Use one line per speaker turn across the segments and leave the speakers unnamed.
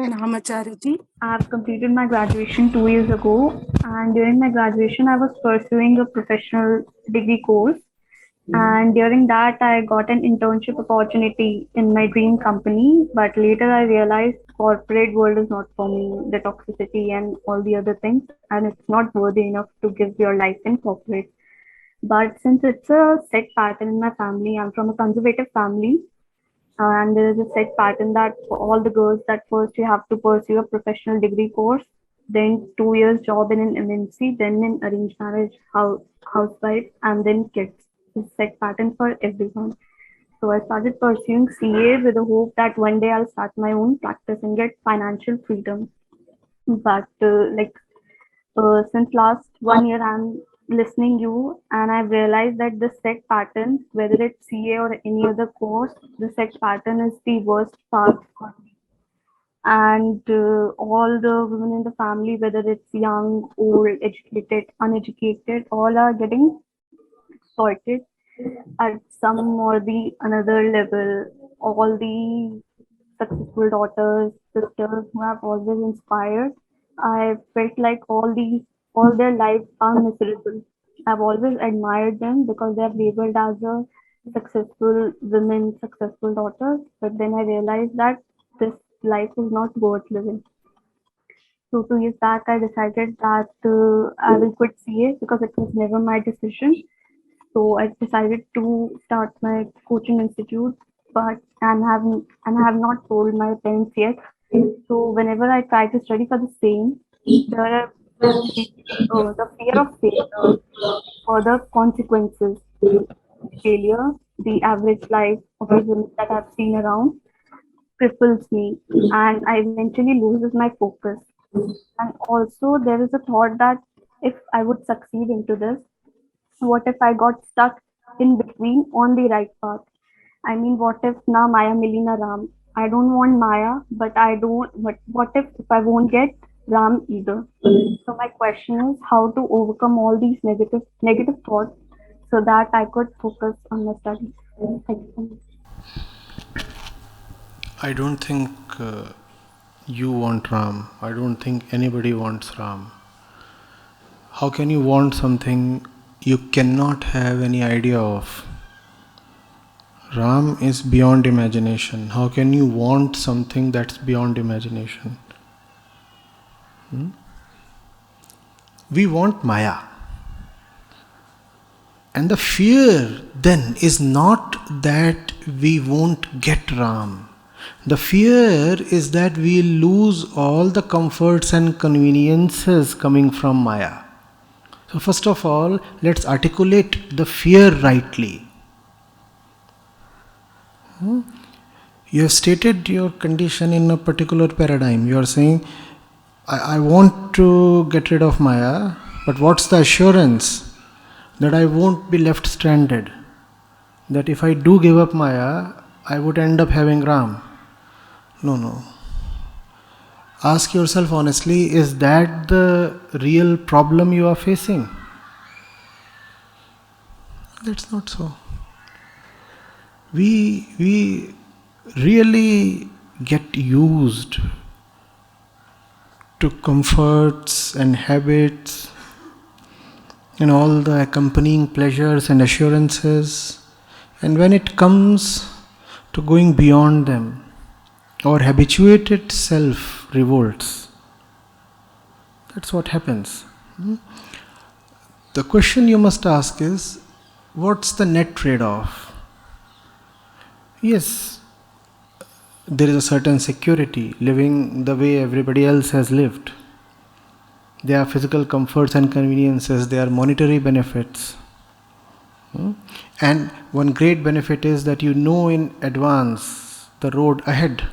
And how much Charity?
I've completed my graduation 2 years ago, and during my graduation, I was pursuing a professional degree course. And during that, I got an internship opportunity in my dream company. But later, I realized corporate world is not for me. The toxicity and all the other things, and it's not worthy enough to give your life in corporate. But since it's a set pattern in my family, I'm from a conservative family, and there is a set pattern that for all the girls that first you have to pursue a professional degree course, then 2 years job in an MNC, then an arranged marriage housewife, and then kids. It's a set pattern for everyone. So I started pursuing CA with the hope that one day I'll start my own practice and get financial freedom. But since last 1 year, I'm listening you, and I've realized that the set pattern, whether it's CA or any other course, the set pattern is the worst part for me. And all the women in the family, whether it's young, old, educated, uneducated, all are getting exploited at some or the another level. All the successful daughters, sisters who have always inspired, I felt like all their lives are miserable. I've always admired them because they are labeled as a successful women, successful daughters. But then I realized that this life is not worth living. So 2 years back, I decided that I will quit CA because it was never my decision. So I decided to start my coaching institute, but and have not told my parents yet. So whenever I try to study for the same, there are the fear of failure or the consequences. Failure, the average life of the women that I've seen around, cripples me, and I eventually loses my focus. And also there is a thought that if I would succeed into this, what if I got stuck in between on the right path? I mean, what if na Maya mili na Ram? I don't want Maya, but I don't. But what if I won't get Ram either? So my question is how to overcome all these negative thoughts so that I could focus on my studies. Thank you so much.
I don't think you want Ram. I don't think anybody wants Ram. How can you want something you cannot have any idea of? Ram is beyond imagination. How can you want something that's beyond imagination? We want Maya. And the fear then is not that we won't get Ram. The fear is that we lose all the comforts and conveniences coming from Maya. So, first of all, let's articulate the fear rightly. You have stated your condition in a particular paradigm. You are saying, I want to get rid of Maya, but what's the assurance that I won't be left stranded? That if I do give up Maya, I would end up having Ram. No. Ask yourself honestly, is that the real problem you are facing? That's not so. We really get used to comforts and habits and all the accompanying pleasures and assurances, and when it comes to going beyond them, our habituated self revolts. That's what happens. The question you must ask is, what's the net trade-off? Yes, there is a certain security living the way everybody else has lived. There are physical comforts and conveniences, there are monetary benefits. And one great benefit is that you know in advance the road ahead,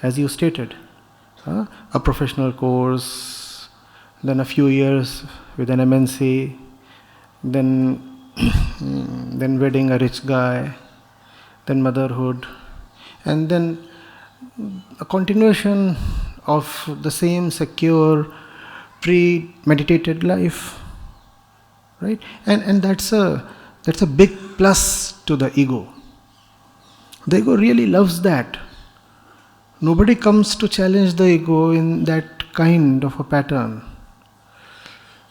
as you stated. A professional course, then a few years with an MNC, then then wedding a rich guy, then motherhood, and then a continuation of the same secure, premeditated life, right? And that's a big plus to the ego. The ego really loves that. Nobody comes to challenge the ego in that kind of a pattern.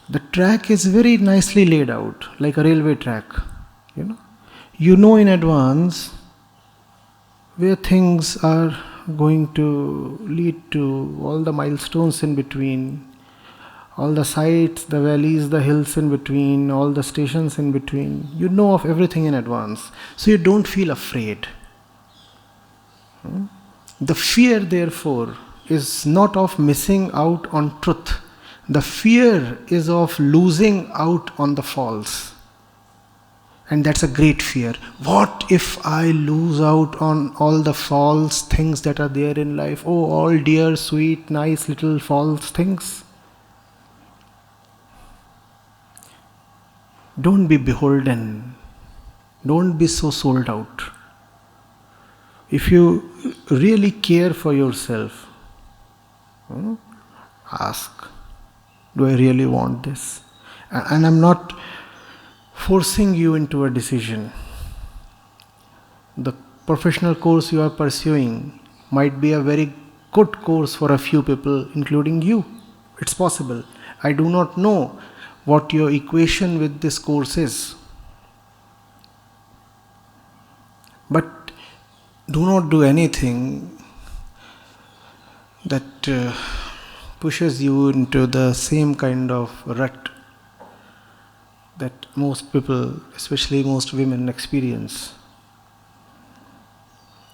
The track is very nicely laid out, like a railway track. You know in advance where things are going to lead to, all the milestones in between, all the sights, the valleys, the hills in between, all the stations in between. You know of everything in advance, so you don't feel afraid. The fear, therefore, is not of missing out on truth. The fear is of losing out on the false. And that's a great fear. What if I lose out on all the false things that are there in life? Oh, all dear, sweet, nice little false things. Don't be beholden. Don't be so sold out. If you really care for yourself, ask, do I really want this? And I'm not forcing you into a decision. The professional course you are pursuing might be a very good course for a few people, including you. It's possible. I do not know what your equation with this course is. But do not do anything that pushes you into the same kind of rut that most people, especially most women, experience.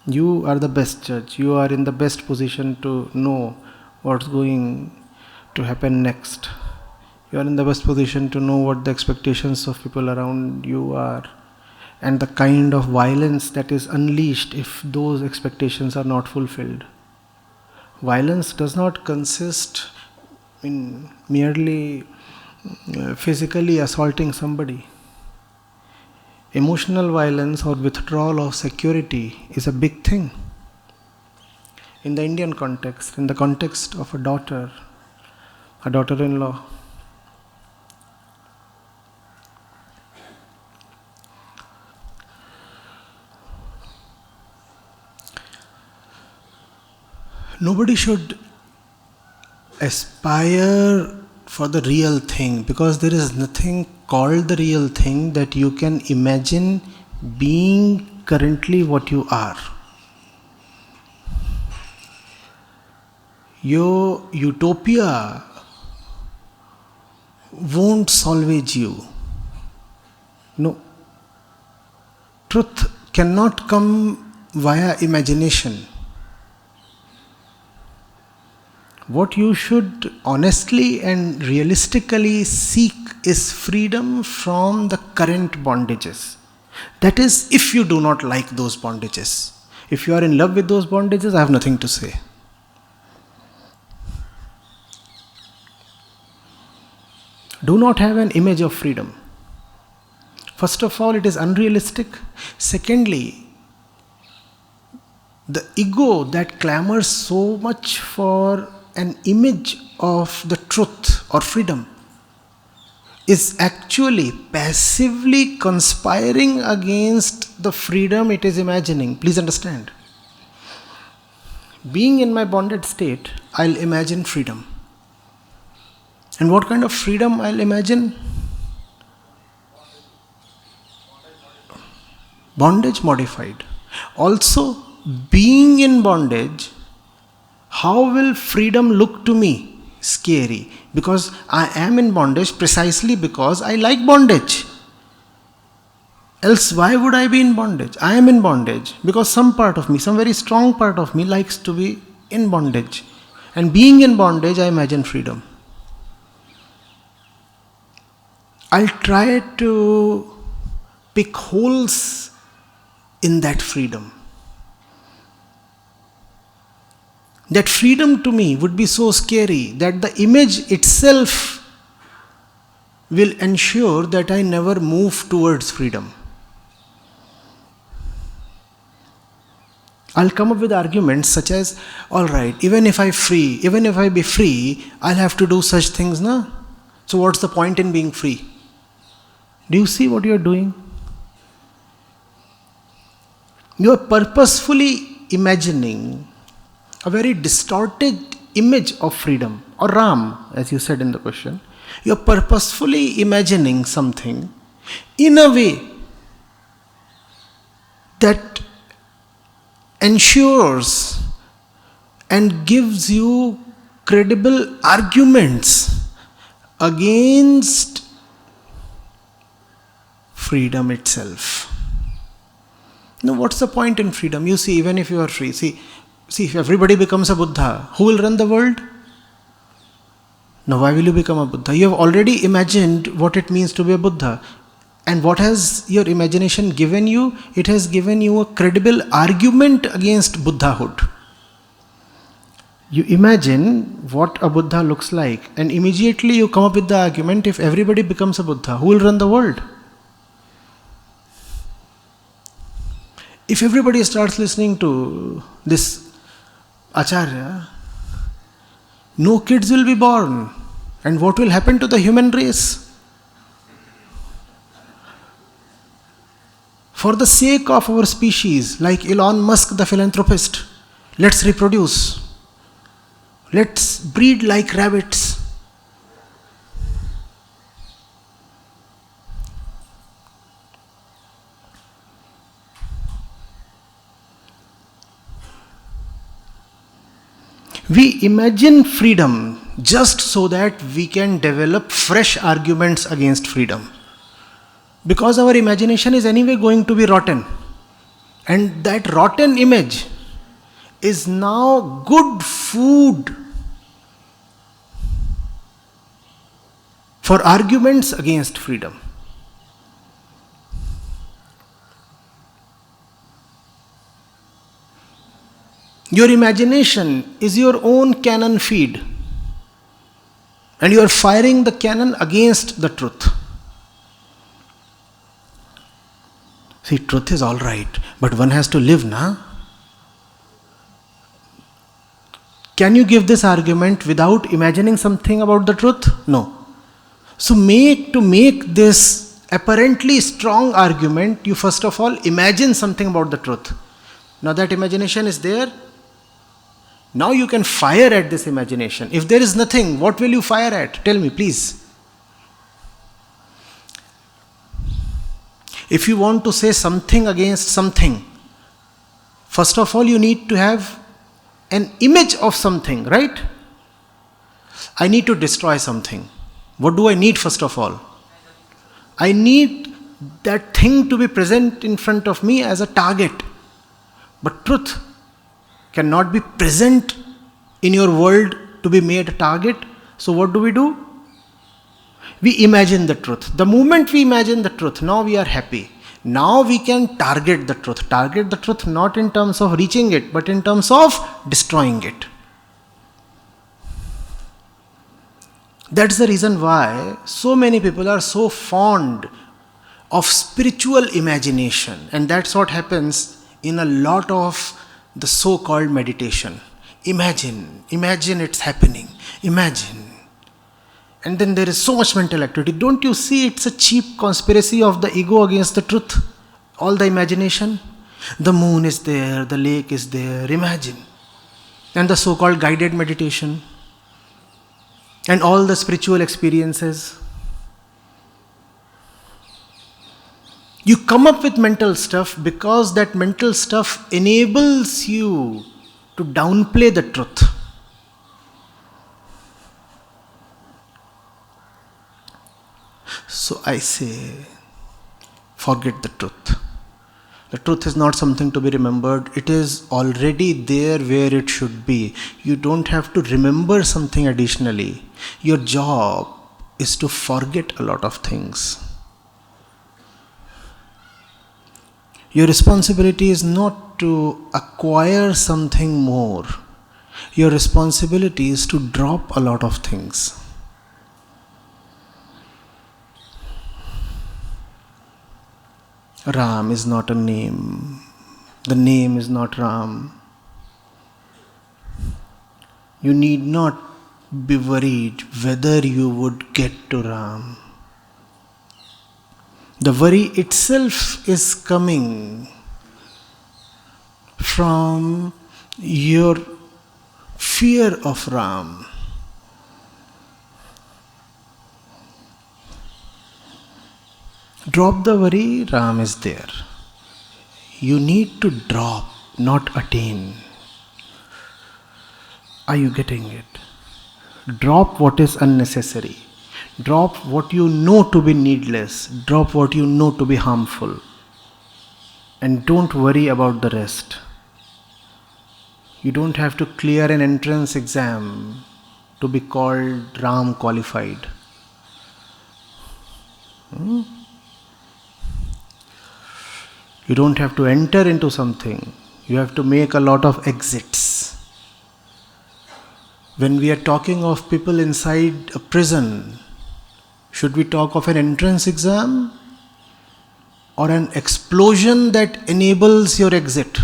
You are the best judge. You are in the best position to know what's going to happen next. You are in the best position to know what the expectations of people around you are, and the kind of violence that is unleashed if those expectations are not fulfilled. Violence does not consist in merely physically assaulting somebody. Emotional violence or withdrawal of security is a big thing. In the Indian context, in the context of a daughter-in-law, nobody should aspire for the real thing, because there is nothing called the real thing that you can imagine being currently what you are. Your utopia won't salvage you. No. Truth cannot come via imagination. What you should honestly and realistically seek is freedom from the current bondages. That is, if you do not like those bondages. If you are in love with those bondages, I have nothing to say. Do not have an image of freedom. First of all, it is unrealistic. Secondly, the ego that clamors so much for an image of the truth or freedom is actually passively conspiring against the freedom it is imagining. Please understand. Being in my bonded state, I'll imagine freedom. And what kind of freedom I'll imagine? Bondage modified. Also, being in bondage, how will freedom look to me? Scary. Because I am in bondage precisely because I like bondage. Else, why would I be in bondage? I am in bondage because some part of me, some very strong part of me likes to be in bondage. And being in bondage, I imagine freedom. I'll try to pick holes in that freedom. That freedom to me would be so scary that the image itself will ensure that I never move towards freedom. I'll come up with arguments such as, alright, even if I be free, I'll have to do such things, na? So what's the point in being free? Do you see what you're doing? You are purposefully imagining a very distorted image of freedom, or Ram, as you said in the question. You're purposefully imagining something in a way that ensures and gives you credible arguments against freedom itself. Now, what's the point in freedom? You see, even if you are free, see, if everybody becomes a Buddha, who will run the world? Now, why will you become a Buddha? You have already imagined what it means to be a Buddha. And what has your imagination given you? It has given you a credible argument against Buddhahood. You imagine what a Buddha looks like, and immediately you come up with the argument, if everybody becomes a Buddha, who will run the world? If everybody starts listening to this Acharya, no kids will be born. And what will happen to the human race? For the sake of our species, like Elon Musk, the philanthropist, let's reproduce. Let's breed like rabbits. We imagine freedom just so that we can develop fresh arguments against freedom. Because our imagination is anyway going to be rotten. And that rotten image is now good food for arguments against freedom. Your imagination is your own cannon feed, and you are firing the cannon against the truth. See, truth is all right, but one has to live, na? Can you give this argument without imagining something about the truth? No. So to make this apparently strong argument, you first of all imagine something about the truth. Now that imagination is there. Now you can fire at this imagination. If there is nothing, what will you fire at? Tell me, please. If you want to say something against something, first of all you need to have an image of something, right? I need to destroy something. What do I need first of all? I need that thing to be present in front of me as a target. But truth cannot be present in your world to be made a target. So what do? We imagine the truth. The moment we imagine the truth, now we are happy. Now we can target the truth. Target the truth not in terms of reaching it, but in terms of destroying it. That's the reason why so many people are so fond of spiritual imagination. And that's what happens in a lot of the so-called meditation. Imagine it's happening. Imagine. And then there is so much mental activity. Don't you see it's a cheap conspiracy of the ego against the truth? All the imagination. The moon is there, the lake is there, imagine. And the so-called guided meditation. And all the spiritual experiences. You come up with mental stuff because that mental stuff enables you to downplay the truth. So I say, forget the truth. The truth is not something to be remembered. It is already there where it should be. You don't have to remember something additionally. Your job is to forget a lot of things. Your responsibility is not to acquire something more. Your responsibility is to drop a lot of things. Ram is not a name. The name is not Ram. You need not be worried whether you would get to Ram. The worry itself is coming from your fear of Ram. Drop the worry, Ram is there. You need to drop, not attain. Are you getting it? Drop what is unnecessary. Drop what you know to be needless. Drop what you know to be harmful. And don't worry about the rest. You don't have to clear an entrance exam to be called Ram qualified. You don't have to enter into something. You have to make a lot of exits. When we are talking of people inside a prison, should we talk of an entrance exam or an explosion that enables your exit?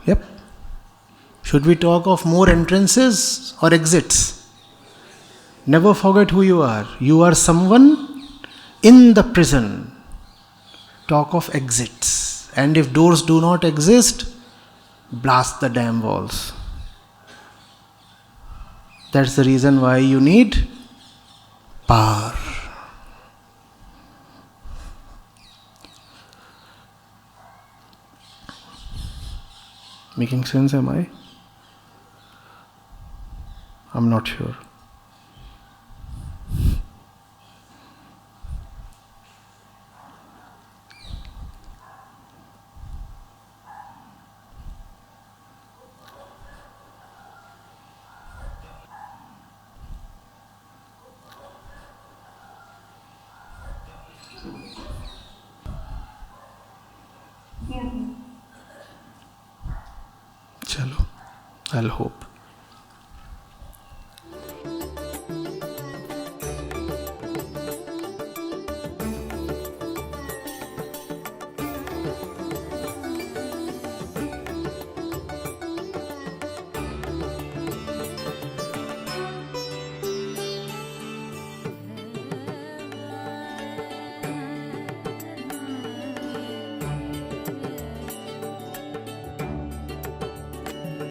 Yep. Should we talk of more entrances or exits? Never forget who you are. You are someone in the prison. Talk of exits. And if doors do not exist, blast the damn walls. That's the reason why you need power. Making sense, am I? I'm not sure. Chalo, I'll hope.